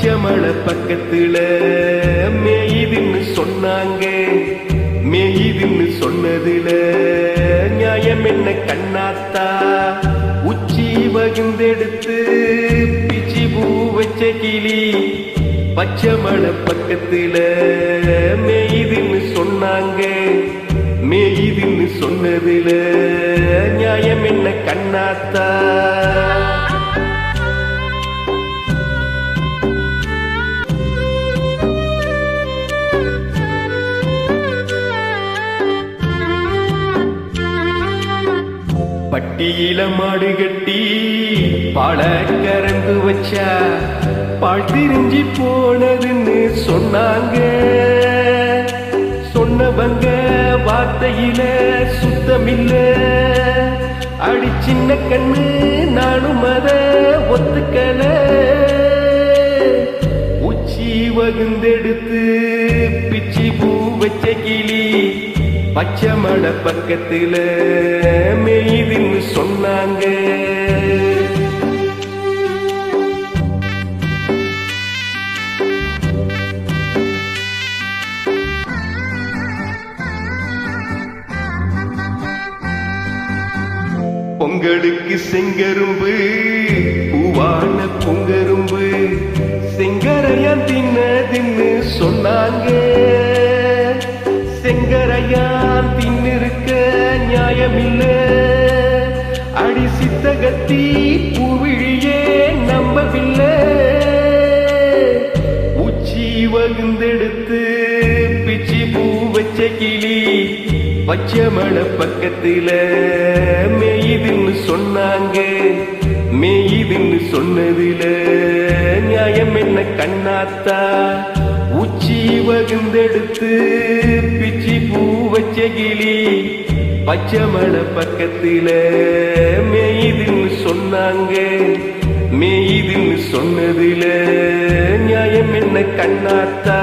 பச்சை மலை பக்கத்துல மேயுதுன்னு சொன்னாங்க. மேயுதுன்னு சொன்னதுல நியாயம் என்ன கண்ணாத்தா? உச்சி வகுந்தெடுத்து பிச்சி பூ வச்ச கிளி பச்சை மலை பக்கத்துல மேயுதுன்னு சொன்னாங்க. மேயுதுன்னு சொன்னதுல நியாயம் என்ன கண்ணாத்தா? பட்டியில மாடு கட்டி பால கறந்து வச்சா பால் திரிஞ்சி போனதுன்னு சொன்னாங்க. சொன்னவங்க வார்த்தையில சுத்தமில்ல. அடி சின்ன கண்ணு நானும் அத ஒத்துக்கல. உச்சி வகுந்தெடுத்து பிச்சி பூ வச்ச கிளி பச்சை மலை பக்கத்துல மேயுதுன்னு சொன்னாங்க. பொங்கலுக்கு செங்கரும்பு பூவான பொங்கரும்பு செங்கரையா தின்னதுன்னு சொன்னாங்க. செங்கரையா தின்னிருக்க நியாயமில்ல. அடி சித்தகத்தி பூவிழியே நம்பவில்லை. உச்சி வகுந்தெடுத்து பிச்சி பூ வச்ச கிளி பச்சை மலை பக்கத்துல மேயுதுன்னு சொன்னாங்க. மேயுதுன்னு சொன்னதுல நியாயம் என்ன கண்ணாத்தா? உச்சி வகுந்தெடுத்து பிச்சி பூ வச்ச கிளி பச்சை மலை பக்கத்துல மேயுதுன்னு சொன்னாங்க. மேயுதுன்னு சொன்னதுல நியாயம் என்ன கண்ணாத்தா?